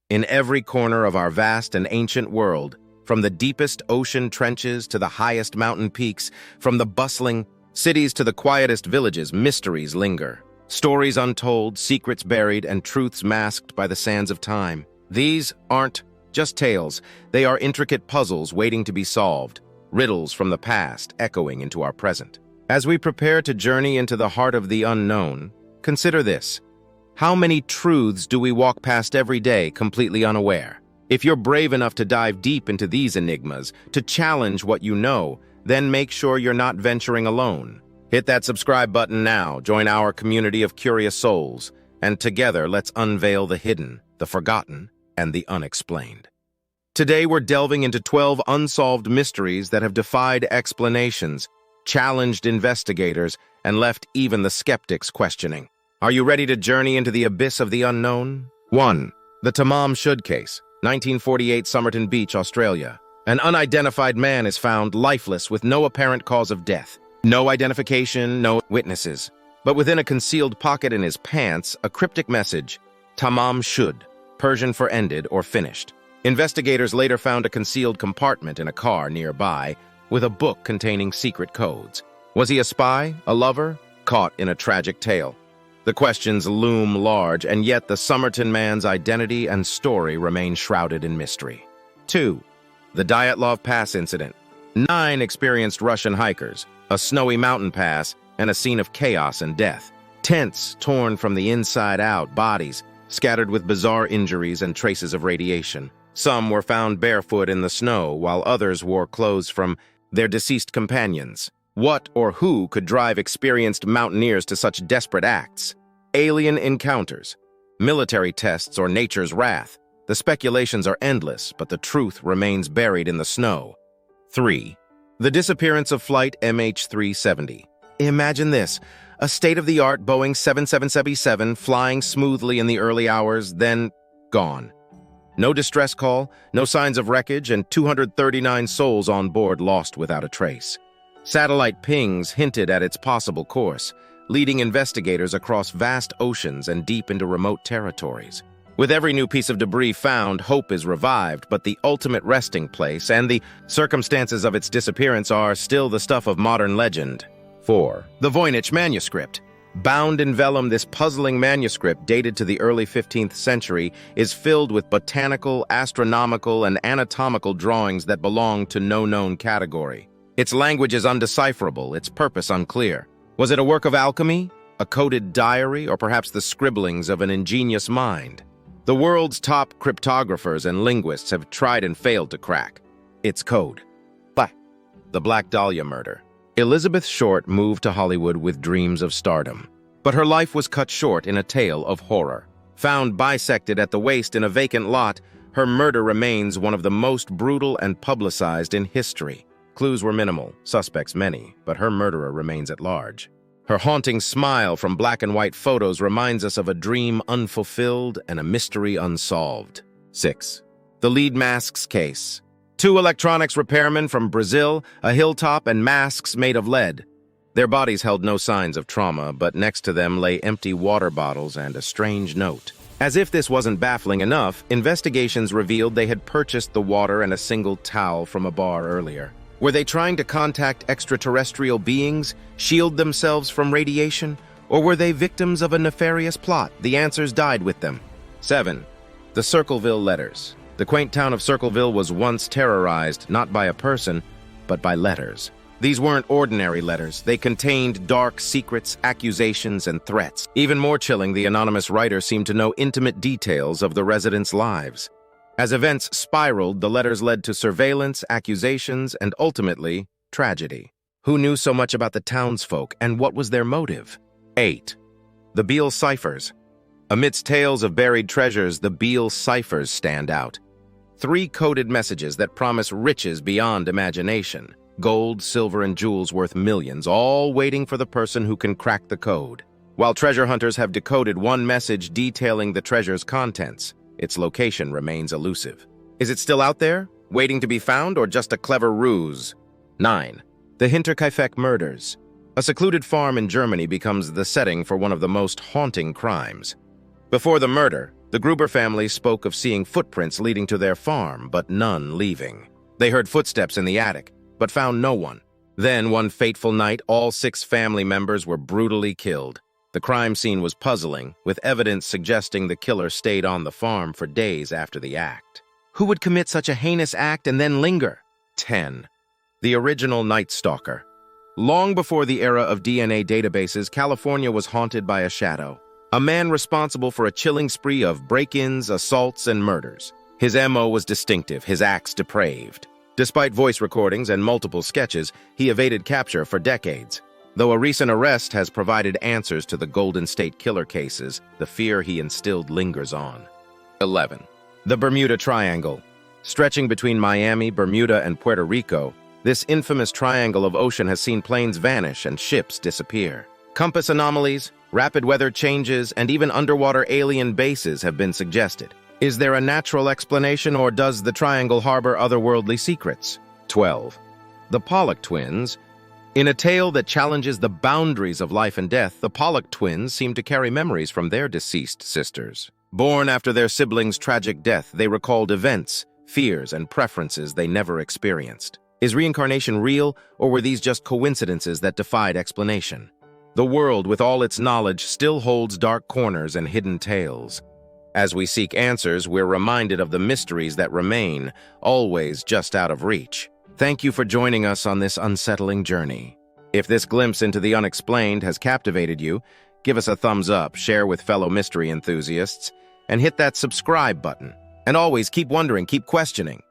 In every corner of our vast and ancient world, from the deepest ocean trenches to the highest mountain peaks, from the bustling cities to the quietest villages, mysteries linger. Stories untold, secrets buried, and truths masked by the sands of time. These aren't just tales. They are intricate puzzles waiting to be solved, riddles from the past echoing into our present. As we prepare to journey into the heart of the unknown, consider this. How many truths do we walk past every day completely unaware? If you're brave enough to dive deep into these enigmas, to challenge what you know, then make sure you're not venturing alone. Hit that subscribe button now, join our community of curious souls, and together let's unveil the hidden, the forgotten, and the unexplained. Today we're delving into 12 unsolved mysteries that have defied explanations, challenged investigators, and left even the skeptics questioning. Are you ready to journey into the abyss of the unknown? 1. The Tamam Shud case, 1948, Somerton Beach, Australia. An unidentified man is found lifeless with no apparent cause of death. No identification, no witnesses. But within a concealed pocket in his pants, a cryptic message, Tamam Shud, Persian for ended or finished. Investigators later found a concealed compartment in a car nearby with a book containing secret codes. Was he a spy, a lover, caught in a tragic tale? The questions loom large, and yet the Somerton man's identity and story remain shrouded in mystery. 2. The Dyatlov Pass incident. 9 experienced Russian hikers, a snowy mountain pass, and a scene of chaos and death. Tents torn from the inside out, bodies scattered with bizarre injuries and traces of radiation. Some were found barefoot in the snow, while others wore clothes from their deceased companions. What or who could drive experienced mountaineers to such desperate acts? Alien encounters, military tests, or nature's wrath? The speculations are endless, but the truth remains buried in the snow. 3. The disappearance of Flight MH370. Imagine this, a state-of-the-art Boeing 777 flying smoothly in the early hours, then gone. No distress call, no signs of wreckage, and 239 souls on board lost without a trace. Satellite pings hinted at its possible course, leading investigators across vast oceans and deep into remote territories. With every new piece of debris found, hope is revived, but the ultimate resting place and the circumstances of its disappearance are still the stuff of modern legend. 4. The Voynich manuscript. Bound in vellum, this puzzling manuscript, dated to the early 15th century, is filled with botanical, astronomical, and anatomical drawings that belong to no known category. Its language is undecipherable, its purpose unclear. Was it a work of alchemy, a coded diary, or perhaps the scribblings of an ingenious mind? The world's top cryptographers and linguists have tried and failed to crack its code. The Black Dahlia murder. Elizabeth Short moved to Hollywood with dreams of stardom, but her life was cut short in a tale of horror. Found bisected at the waist in a vacant lot, her murder remains one of the most brutal and publicized in history. Clues were minimal, suspects many, but her murderer remains at large. Her haunting smile from black and white photos reminds us of a dream unfulfilled and a mystery unsolved. 6. The lead masks case. 2 electronics repairmen from Brazil, a hilltop, and masks made of lead. Their bodies held no signs of trauma, but next to them lay empty water bottles and a strange note. As if this wasn't baffling enough, investigations revealed they had purchased the water and a single towel from a bar earlier. Were they trying to contact extraterrestrial beings, shield themselves from radiation, or were they victims of a nefarious plot? The answers died with them. 7. The Circleville letters. The quaint town of Circleville was once terrorized not by a person, but by letters. These weren't ordinary letters. They contained dark secrets, accusations, and threats. Even more chilling, the anonymous writer seemed to know intimate details of the residents' lives. As events spiraled, the letters led to surveillance, accusations, and ultimately, tragedy. Who knew so much about the townsfolk, and what was their motive? 8. The Beale ciphers. Amidst tales of buried treasures, the Beale ciphers stand out. 3 coded messages that promise riches beyond imagination. Gold, silver, and jewels worth millions, all waiting for the person who can crack the code. While treasure hunters have decoded one message detailing the treasure's contents, its location remains elusive. Is it still out there, waiting to be found, or just a clever ruse? 9. The Hinterkaifeck murders. A secluded farm in Germany becomes the setting for one of the most haunting crimes. Before the murder, The Gruber family spoke of seeing footprints leading to their farm, but none leaving. They heard footsteps in the attic, but found no one. Then, one fateful night, all 6 family members were brutally killed. The crime scene was puzzling, with evidence suggesting the killer stayed on the farm for days after the act. Who would commit such a heinous act and then linger? 10. The original Night Stalker. Long before the era of DNA databases, California was haunted by a shadow. A man responsible for a chilling spree of break-ins, assaults, and murders. His MO was distinctive, his acts depraved. Despite voice recordings and multiple sketches, he evaded capture for decades. Though a recent arrest has provided answers to the Golden State Killer cases, the fear he instilled lingers on. 11. The Bermuda Triangle. Stretching between Miami, Bermuda, and Puerto Rico, this infamous triangle of ocean has seen planes vanish and ships disappear. Compass anomalies, rapid weather changes, and even underwater alien bases have been suggested. Is there a natural explanation, or does the triangle harbor otherworldly secrets? 12. The Pollock twins. In a tale that challenges the boundaries of life and death, the Pollock twins seem to carry memories from their deceased sisters. Born after their siblings' tragic death, they recalled events, fears, and preferences they never experienced. Is reincarnation real, or were these just coincidences that defied explanation? The world, with all its knowledge, still holds dark corners and hidden tales. As we seek answers, we're reminded of the mysteries that remain, always just out of reach. Thank you for joining us on this unsettling journey. If this glimpse into the unexplained has captivated you, give us a thumbs up, share with fellow mystery enthusiasts, and hit that subscribe button. And always keep wondering, keep questioning.